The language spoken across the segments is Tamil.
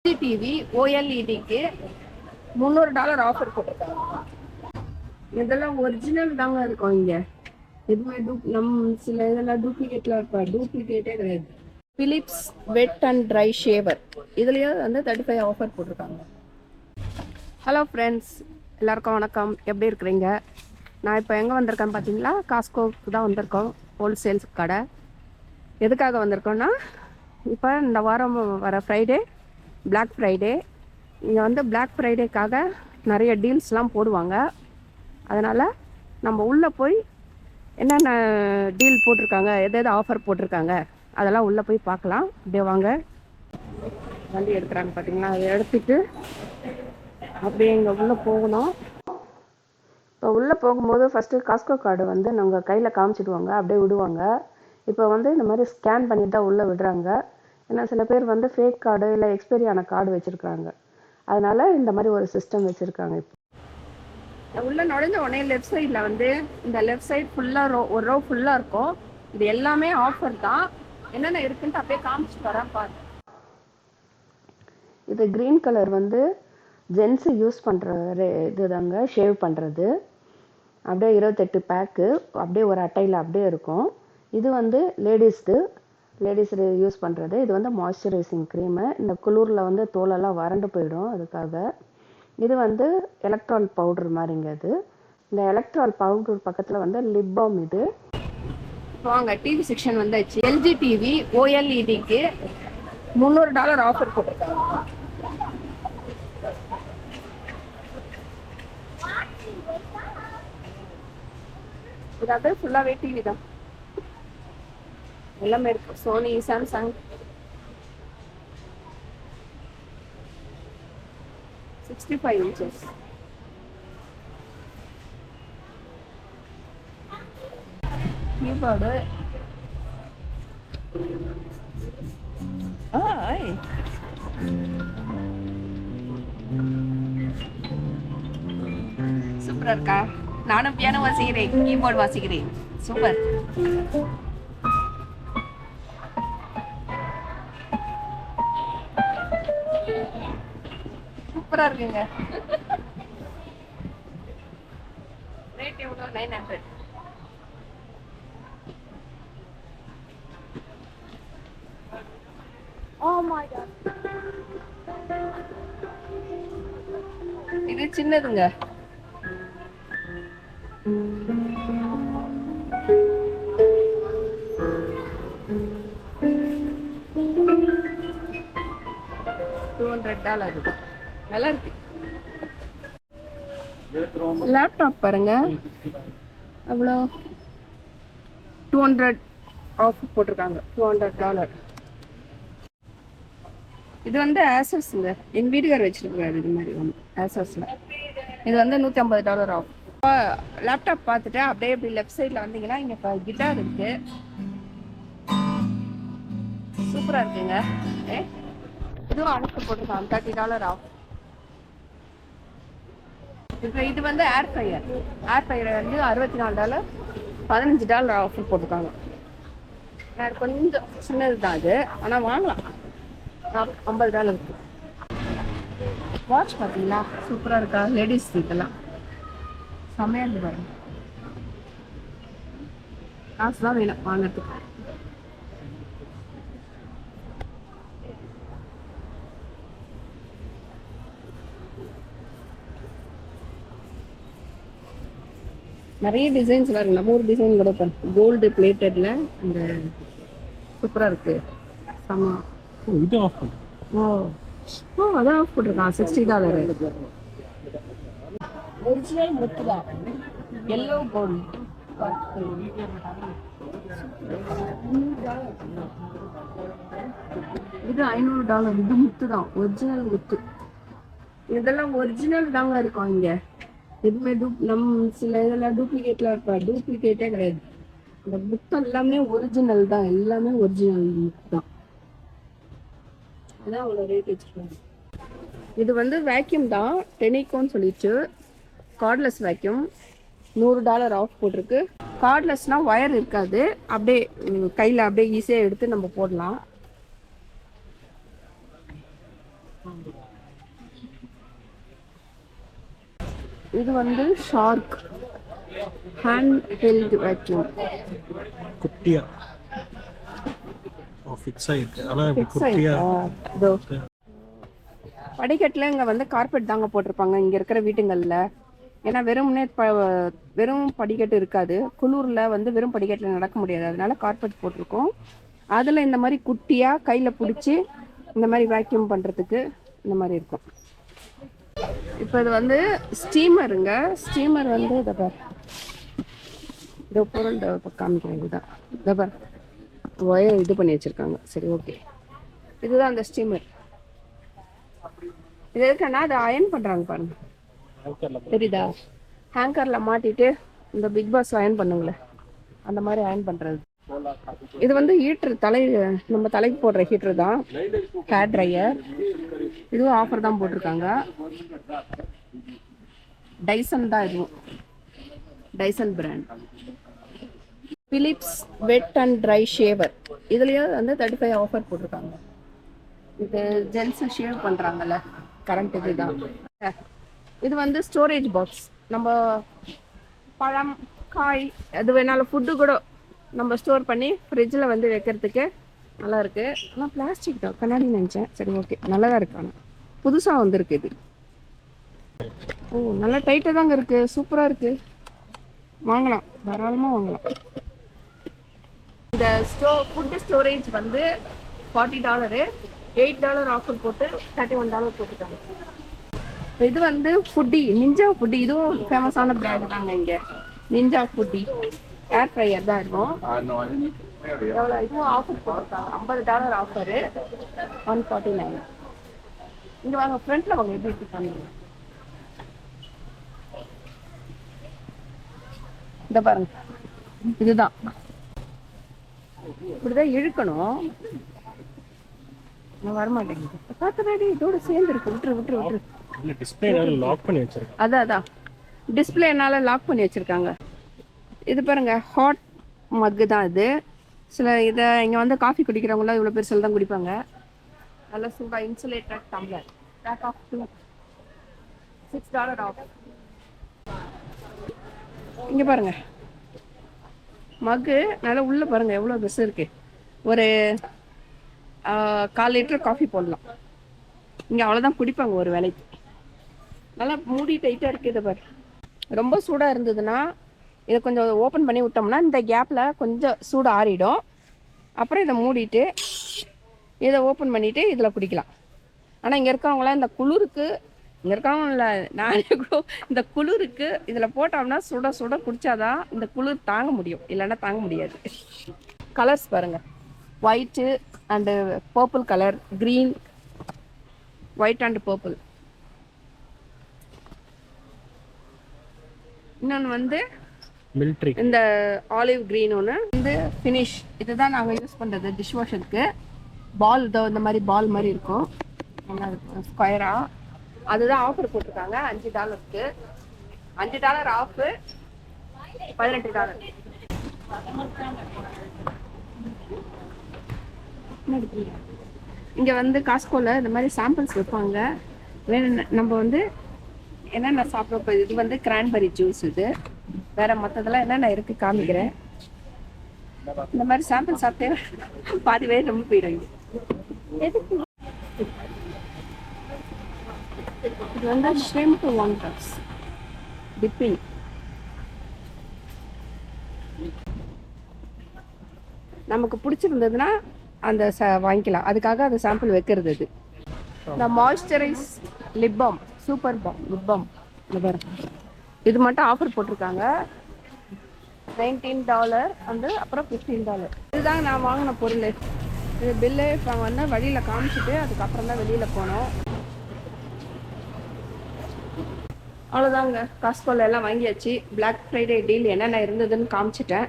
டிவி ஓஎல்இடிக்கு $300 ஆஃபர் போட்டிருக்காங்க. இதெல்லாம் ஒரிஜினல் தாங்க இருக்கும். இங்க எதுவுமே சில இதெல்லாம் டூப்ளிகேட்லாம் இருப்பா, டூப்ளிகேட்டே கிடையாது. Philips wet and dry shaver இதுலயே வந்து 35 ஆஃபர் போட்டிருக்காங்க. ஹலோ ஃப்ரெண்ட்ஸ், எல்லாருக்கும் வணக்கம். எப்படி இருக்கிறீங்க? நான் இப்போ எங்கே வந்திருக்கேன் பார்த்தீங்களா? காஸ்கோவுக்கு தான் வந்திருக்கோம். ஹோல்சேல்ஸ் கடை. எதுக்காக வந்திருக்கோன்னா, இப்போ இந்த வாரம் வர ஃப்ரைடே பிளாக் ஃப்ரைடே. இங்கே வந்து பிளாக் ஃப்ரைடேக்காக நிறைய டீல்ஸ்லாம் போடுவாங்க. அதனால் நம்ம உள்ளே போய் என்னென்ன டீல் போட்டிருக்காங்க, எது ஆஃபர் போட்டிருக்காங்க, அதெல்லாம் உள்ளே போய் பார்க்கலாம். அப்படியே வாங்க. வண்டி எடுக்கிறாங்க பார்த்தீங்களா? அதை எடுத்துட்டு அப்படியே இங்கே உள்ளே போகணும். இப்போ உள்ளே போகும்போது ஃபஸ்ட்டு காஸ்கோ கார்டு வந்து நாங்கள் கையில் காமிச்சிடுவாங்க, அப்படியே விடுவாங்க. இப்போ வந்து இந்த மாதிரி ஸ்கேன் பண்ணிட்டு தான் உள்ளே விடுறாங்க. ஏன்னா சில பேர் வந்து ஃபேக் கார்டு இல்லை எக்ஸ்பைரி ஆன கார்டு வச்சுருக்காங்க. அதனால இந்த மாதிரி ஒரு சிஸ்டம் வச்சுருக்காங்க. இப்போ உள்ளே நுழைஞ்ச உடனே லெஃப்ட் சைடில் வந்து இந்த லெஃப்ட் சைட் ஃபுல்லாக ஒரு ரோ ஃபுல்லாக இருக்கும். இது எல்லாமே ஆஃபர் தான். என்னென்ன இருக்குன்ட்டு அப்படியே காமிச்சு வரேன் பாருங்க. இது க்ரீன் கலர் வந்து ஜென்ஸு யூஸ் பண்ணுற இது தாங்க, ஷேவ் பண்ணுறது. அப்படியே 28 பேக்கு அப்படியே ஒரு அட்டையில் அப்படியே இருக்கும். இது வந்து லேடிஸ் யூஸ் பண்ணுறது. இது வந்து மாய்ஸ்சரைசிங் க்ரீமு. இந்த குளிரில் வந்து தோலெல்லாம் வறண்டு போயிடும், அதுக்காக. இது வந்து எலக்ட்ரால் பவுடர் மாதிரிங்க. இது இந்த எலக்ட்ரால் பவுடர் பக்கத்தில் வந்து லிப் பாம். இது வாங்க, டிவி செக்ஷன் வந்தாச்சு. எல்ஜி டிவி ஓஎல்இடிக்கு $300 ஆஃபர் போட்டிருக்காங்க. இது அப்படியே ஃபுல்லாகவே டிவி தான், எல்லாமே இருக்கு. Sony, Samsung, 65 inches. கீபோர்டு. சூப்பரா இருக்கா? நானும் பியானோ வாசிக்கிறேன், கீபோர்டு வாசிக்கிறேன். சூப்பர். சூப்பரா இருக்குங்க. ரேட் எவ்வளோ? 900. Oh my god. இது சின்னதுங்க. $200. நல்லா இருக்கு. லேப்டாப் பாருங்க, அவ்வளோ 200 ஆஃப் போட்டிருக்காங்க. $200. இது வந்து ஆசஸ்ங்க. என் வீட்டுக்கார் வச்சிருக்காரு இது மாதிரி ஒன்று ஆசஸ்ல. இது வந்து $150 ஆஃப். லேப்டாப் பார்த்துட்டு அப்படியே இப்படி லெஃப்ட் சைடில் வந்தீங்கன்னா இங்கே இப்போ கிட்டார் இருக்கு. சூப்பராக இருக்குங்க. இதுவும் அனுப்பி போட்டிருக்காங்க. $30 ஆஃப். இப்போ இது வந்து ஏர் ஃப்ரையர் வந்து $64, $15 ஆஃபர் போட்டிருக்காங்க. கொஞ்சம் சின்னது தான் அது, ஆனால் வாங்கலாம். $50 இருக்கு. வாட்ச் பார்த்தீங்களா? சூப்பராக இருக்கா? லேடிஸ் இதெல்லாம் செம்மையாக இருக்கு பாருங்க. காசு தான் வேணும் வாங்கிறதுக்கு. நிறைய டிசைன்ஸ் இருக்கு. நம்ம ஒரு டிசைன் கூட கோல்டு பிளேட்டட்ல இந்த சூப்பரா இருக்கு. சமா இது ஆஃப் பண்ணு. ஓ அதான் ஆஃப் போட்டிருக்கான். $60. ஒரிஜினல் முத்து தான், எல்லோ கோல்டு. இது $500. இது முத்து தான், ஒரிஜினல் முத்து. இதெல்லாம் ஒரிஜினல் தாங்க இருக்கும். இங்க எதுவுமே சில இதெல்லாம் டூப்ளிகேட்லாம் இருப்பா, டூப்ளிகேட்டே கிடையாது. இந்த புக் எல்லாமே ஒரிஜினல் தான், எல்லாமே ஒரிஜினல் புக் தான். அதான் அவ்வளோ ரேட் வச்சுருக்காங்க. இது வந்து வேக்யூம் தான், டெனிகோன்னு சொல்லிச்சு. கார்ட்லெஸ் வேக்யூம் $100 ஆஃப் போட்டிருக்கு. கார்ட்லெஸ்னால் ஒயர் இருக்காது, அப்படியே கையில் அப்படியே ஈஸியாக எடுத்து நம்ம போடலாம். இது வந்து ஷார்க் ஹேண்ட் ஹெல்ட் வேக்யூம். குட்டியா ஃபிக்ஸ் ஆயிருக்கு. ஆனா குட்டியா படிக்கட்டில் இங்கே வந்து கார்பெட் தாங்க போட்டிருப்பாங்க இங்கே இருக்கிற வீட்டுங்களில். ஏன்னா வெறும் படிக்கட்டு இருக்காது. குளூரில் வந்து வெறும் படிக்கட்டில் நடக்க முடியாது, அதனால கார்பெட் போட்டிருக்கோம். அதில் இந்த மாதிரி குட்டியாக கையில் பிடிச்சி இந்த மாதிரி வேக்யூம் பண்ணுறதுக்கு இந்த மாதிரி இருக்கும். இப்போ இது வந்து ஸ்டீமருங்க. ஸ்டீமர் வந்து இதை பார், இந்த பொருள் காமிக்கிறேன். இதுதான் இதை பார், ஒயர் இது பண்ணி வச்சுருக்காங்க. சரி, ஓகே, இதுதான் அந்த ஸ்டீமர். இது எதுக்குன்னா அதை அயன் பண்ணுறாங்க பாருங்க, தெரியுதா? ஹேங்கரில் மாட்டிட்டு இந்த பிக் பாஸ் அயன் பண்ணுங்களே, அந்த மாதிரி அயன் பண்ணுறது. இது வந்து ஹீட்ரு, நம்ம தலைக்கு போடுற ஹீட்ரு தான், ஹேர் ட்ரையர். இதுவும் ஆஃபர் தான் போட்டிருக்காங்க. டைசன் தான், இதுவும் Dyson brand. Philips wet and dry shaver, இதுலேயே வந்து 35 ஆஃபர் போட்டிருக்காங்க. இது ஜென்ஸ் ஷேவ் பண்ணுறாங்கல்ல, கரண்ட் இதுதான். இது வந்து ஸ்டோரேஜ் பாக்ஸ், நம்ம பழம் காய் எது வேணாலும் ஃபுட்டு கூட நம்ம ஸ்டோர் பண்ணி ஃப்ரிட்ஜில் வந்து வைக்கிறதுக்கு நல்லா இருக்கு. ஆனால் பிளாஸ்டிக் தான், கண்ணாடி நினச்சேன். சரி, ஓகே, நல்லா தான் இருக்கு. ஆனால் புதுசாக வந்திருக்கு இது. ஓ, நல்லா டைட்டாக தாங்க இருக்கு, சூப்பராக இருக்கு. வாங்கலாம், தாராளமாக வாங்கலாம். இந்த ஃபுட்டு ஸ்டோரேஜ் வந்து $40, $8 ஆஃபர் போட்டு $31 போட்டுட்டாங்க. இது வந்து ஃபுட்டி, நிஞ்சா ஃபுட்டி, இதுவும் ஃபேமஸான பிராண்ட் தாங்க இங்கே. நிஞ்சா ஃபுட்டி ஏர் ஃப்ரையர் தான் இருக்கும். எவ்வளோ, இதுவும் ஆஃபர் போட்டிருக்காங்க, $50 ஆஃபரு, $149. இங்கே வாங்க, ஃப்ரண்ட்டில் வாங்க, எப்படி இருக்காங்க இந்த பாருங்க. இதுதான், இப்படிதான் இழுக்கணும். நான் வரமாட்டேங்குது, பார்த்து இதோட சேர்ந்து இருக்கு. விட்டுரு. அதான் டிஸ்பிளேனால லாக் பண்ணி வச்சிருக்காங்க. இது பாருங்க, ஹாட் மக்கு தான் இது. இதை இங்கே வந்து காஃபி குடிக்கிறவங்களாம் இவ்வளோ பெருசில் தான் குடிப்பாங்க. நல்லா சூடாக insulated tumbler, pack of $6 off. இங்கே பாருங்க, மக்கு நல்லா உள்ள பாருங்க எவ்வளோ பெருசு இருக்கு. ஒரு 1/4 லிட்டர் காஃபி போடலாம் இங்கே, அவ்வளோதான் குடிப்பாங்க ஒரு வேலைக்கு. நல்லா மூடி டைட்டாக இருக்குது. இதை பாரு, ரொம்ப சூடாக இருந்ததுன்னா இதை கொஞ்சம் ஓப்பன் பண்ணி விட்டோம்னா இந்த கேப்பில் கொஞ்சம் சூடு ஆறிடும். அப்புறம் இதை மூடிட்டு இதை ஓப்பன் பண்ணிவிட்டு இதில் குடிக்கலாம். ஆனால் இங்கே இருக்கவங்களாம் இந்த குளிருக்கு, இங்கே இருக்கவங்கள நானே கூட இந்த குளிருக்கு இதில் போட்டோம்னா சுட குடித்தாதான் இந்த குளிர் தாங்க முடியும், இல்லைன்னா தாங்க முடியாது. கலர்ஸ் பாருங்கள், white and purple colour, green, white and purple. இன்னொன்று வந்து மிலிட்ரி, இந்த ஆலிவ் க்ரீன் ஒன்று வந்து ஃபினிஷ். இதுதான் நாங்கள் யூஸ் பண்ணுறது டிஷ் வாஷருக்கு. பால் இந்த மாதிரி பால் மாதிரி இருக்கும், நல்லா இருக்கும் ஸ்கொயராக. அதுதான் ஆஃபர் போட்டிருக்காங்க $5. $5 ஆஃபு, $18. இங்கே வந்து காஸ்கோவில் இந்த மாதிரி சாம்பிள்ஸ் வைப்பாங்க. நம்ம வந்து என்னென்ன சாப்பிட்றோம். இது வந்து கிரான்பெரி ஜூஸ். இது வேற மற்றதெல்லாம் என்னென்ன இருக்கு காமிக்கிறேன். இந்த மாதிரி சாம்பிள் சாப்பிட்டே பாதி பேர் ரொம்ப போயிடுவாங்க. எதுக்கு இது வந்து ஷ்ரிம்ப் வாண்டர்ஸ் டிப்பிங். நமக்கு பிடிச்சிருந்ததுன்னா அந்த வாங்கிக்கலாம், அதுக்காக அந்த சாம்பிள் வைக்கிறது. இது இந்த moisturise lip balm, super bomb lip balm. இது மட்டும் ஆஃபர் போட்டிருக்காங்க, $19 வந்து அப்புறம் $15. இதுதான் நான் வாங்கின பொருள். இது பில்லு இப்போ வந்து வழியில் காமிச்சிட்டு அதுக்கப்புறம் தான் வெளியில் போனோம். அவ்வளோதாங்க, காஸ்கோவில் எல்லாம் வாங்கியாச்சு. பிளாக் ஃப்ரைடே டீல் என்னென்ன இருந்ததுன்னு காமிச்சிட்டேன்.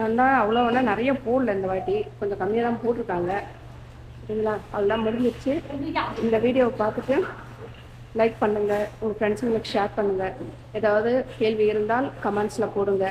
ஆனால் அவ்வளோ ஒன்றா நிறைய போடல, இந்த வாட்டி கொஞ்சம் கம்மியாக தான் போட்டிருக்காங்க. சரிங்களா, அதெல்லாம் முடிஞ்சிருச்சு. இந்த வீடியோவை பார்த்துட்டு லைக் பண்ணுங்கள், உங்கள் ஃப்ரெண்ட்ஸுங்களுக்கு ஷேர் பண்ணுங்கள். ஏதாவது கேள்வி இருந்தால் கமெண்ட்ஸில் போடுங்க.